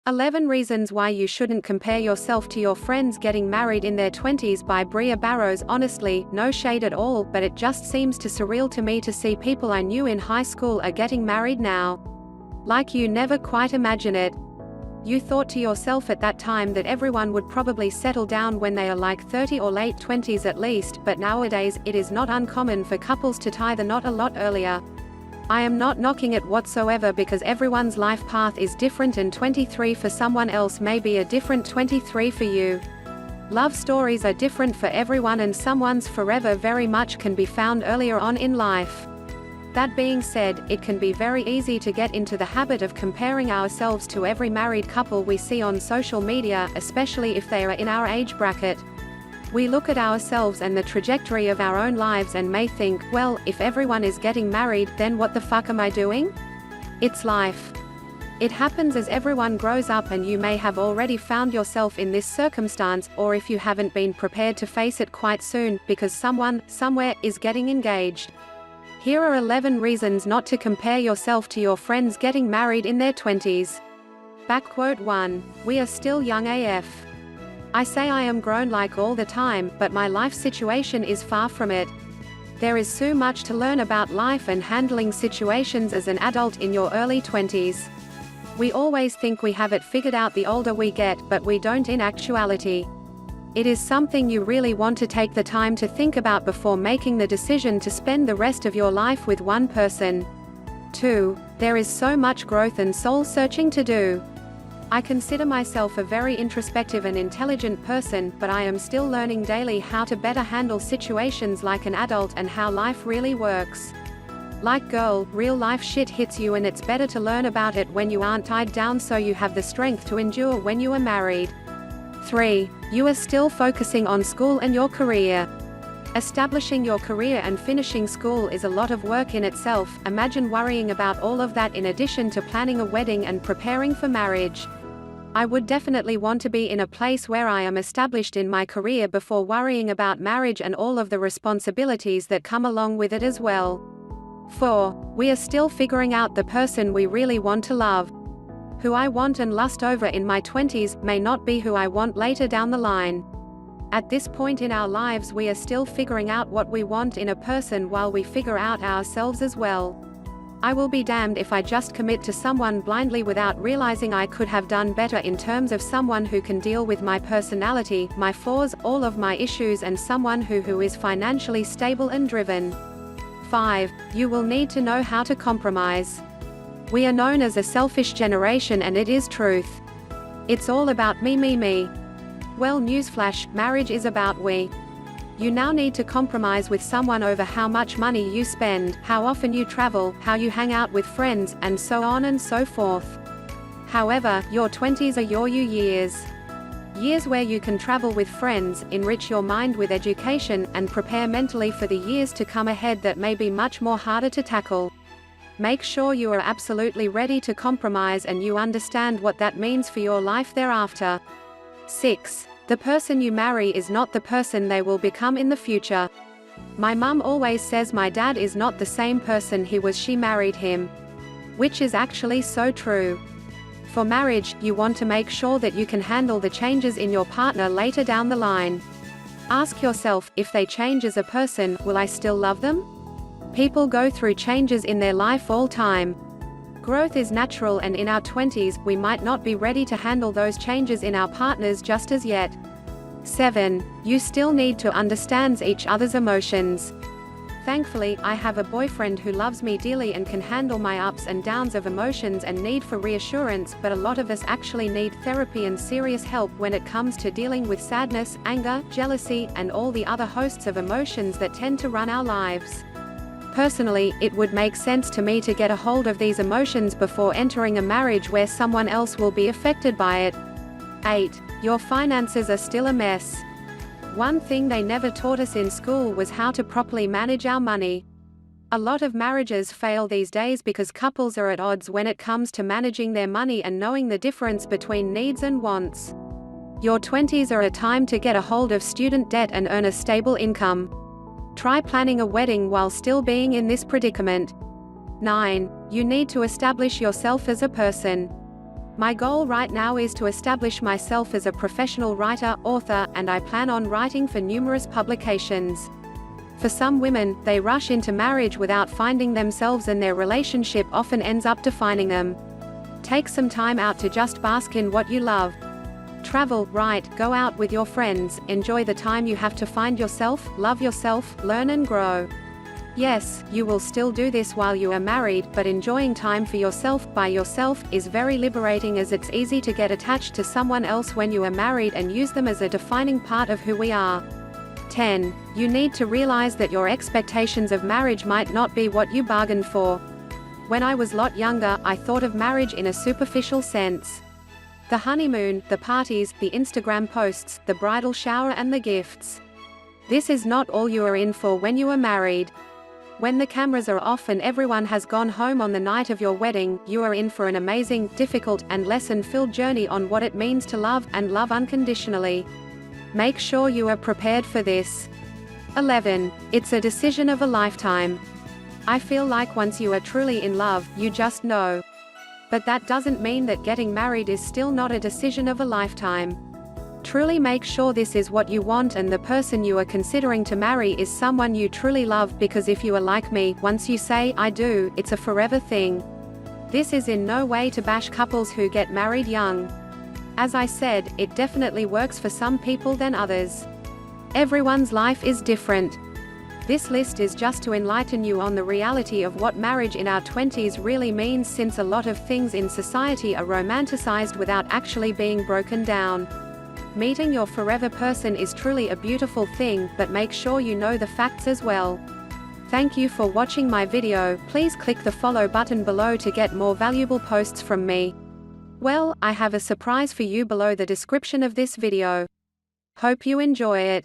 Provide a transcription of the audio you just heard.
11 Reasons Why You Shouldn't Compare Yourself to Your Friends Getting Married in Their 20s by Bria Barrows. Honestly, no shade at all, but it just seems too surreal to me to see people I knew in high school are getting married now. Like you never quite imagine it. You thought to yourself at that time that everyone would probably settle down when they are like 30 or late 20s at least, but nowadays, it is not uncommon for couples to tie the knot a lot earlier. I am not knocking it whatsoever because everyone's life path is different and 23 for someone else may be a different 23 for you. Love stories are different for everyone and someone's forever very much can be found earlier on in life. That being said, it can be very easy to get into the habit of comparing ourselves to every married couple we see on social media, especially if they are in our age bracket. We look at ourselves and the trajectory of our own lives and may think, well, if everyone is getting married, then what the fuck am I doing? It's life. It happens as everyone grows up, and you may have already found yourself in this circumstance, or if you haven't been prepared to face it quite soon, because someone, somewhere, is getting engaged. Here are 11 reasons not to compare yourself to your friends getting married in their 20s. Backquote 1. We are still young AF. I say I am grown like all the time, but my life situation is far from it. There is so much to learn about life and handling situations as an adult in your early 20s. We always think we have it figured out the older we get, but we don't in actuality. It is something you really want to take the time to think about before making the decision to spend the rest of your life with one person. 2. There is so much growth and soul-searching to do. I consider myself a very introspective and intelligent person, but I am still learning daily how to better handle situations like an adult and how life really works. Like girl, real life shit hits you and it's better to learn about it when you aren't tied down so you have the strength to endure when you are married. 3. You are still focusing on school and your career. Establishing your career and finishing school is a lot of work in itself. Imagine worrying about all of that in addition to planning a wedding and preparing for marriage. I would definitely want to be in a place where I am established in my career before worrying about marriage and all of the responsibilities that come along with it as well. 4. We are still figuring out the person we really want to love. Who I want and lust over in my 20s may not be who I want later down the line. At this point in our lives, we are still figuring out what we want in a person while we figure out ourselves as well. I will be damned if I just commit to someone blindly without realizing I could have done better in terms of someone who can deal with my personality, my flaws, all of my issues, and someone who is financially stable and driven. 5. You will need to know how to compromise. We are known as a selfish generation, and it is truth. It's all about me, me, me. Well, newsflash, marriage is about we. You now need to compromise with someone over how much money you spend, how often you travel, how you hang out with friends, and so on and so forth. However, your 20s are your you years. Years where you can travel with friends, enrich your mind with education, and prepare mentally for the years to come ahead that may be much more harder to tackle. Make sure you are absolutely ready to compromise and you understand what that means for your life thereafter. 6. The person you marry is not the person they will become in the future. My mum always says my dad is not the same person he was she married him. Which is actually so true. For marriage, you want to make sure that you can handle the changes in your partner later down the line. Ask yourself, if they change as a person, will I still love them? People go through changes in their life all time. Growth is natural, and in our 20s, we might not be ready to handle those changes in our partners just as yet. 7. You still need to understand each other's emotions. Thankfully, I have a boyfriend who loves me dearly and can handle my ups and downs of emotions and need for reassurance, but a lot of us actually need therapy and serious help when it comes to dealing with sadness, anger, jealousy, and all the other hosts of emotions that tend to run our lives. Personally, it would make sense to me to get a hold of these emotions before entering a marriage where someone else will be affected by it. 8. Your finances are still a mess. One thing they never taught us in school was how to properly manage our money. A lot of marriages fail these days because couples are at odds when it comes to managing their money and knowing the difference between needs and wants. Your 20s are a time to get a hold of student debt and earn a stable income. Try planning a wedding while still being in this predicament. 9. You need to establish yourself as a person. My goal right now is to establish myself as a professional writer, author, and I plan on writing for numerous publications. For some women, they rush into marriage without finding themselves and their relationship often ends up defining them. Take some time out to just bask in what you love. Travel, write, go out with your friends, enjoy the time you have to find yourself, love yourself, learn and grow. Yes, you will still do this while you are married, but enjoying time for yourself, by yourself, is very liberating as it's easy to get attached to someone else when you are married and use them as a defining part of who we are. 10. You need to realize that your expectations of marriage might not be what you bargained for. When I was a lot younger, I thought of marriage in a superficial sense. The honeymoon, the parties, the Instagram posts, the bridal shower and the gifts. This is not all you are in for when you are married. When the cameras are off and everyone has gone home on the night of your wedding, you are in for an amazing, difficult, and lesson-filled journey on what it means to love, and love unconditionally. Make sure you are prepared for this. 11. It's a decision of a lifetime. I feel like once you are truly in love, you just know. But that doesn't mean that getting married is still not a decision of a lifetime. Truly make sure this is what you want and the person you are considering to marry is someone you truly love, because if you are like me, once you say, "I do," it's a forever thing. This is in no way to bash couples who get married young. As I said, it definitely works for some people than others. Everyone's life is different. This list is just to enlighten you on the reality of what marriage in our 20s really means, since a lot of things in society are romanticized without actually being broken down. Meeting your forever person is truly a beautiful thing, but make sure you know the facts as well. Thank you for watching my video. Please click the follow button below to get more valuable posts from me. Well, I have a surprise for you below the description of this video. Hope you enjoy it.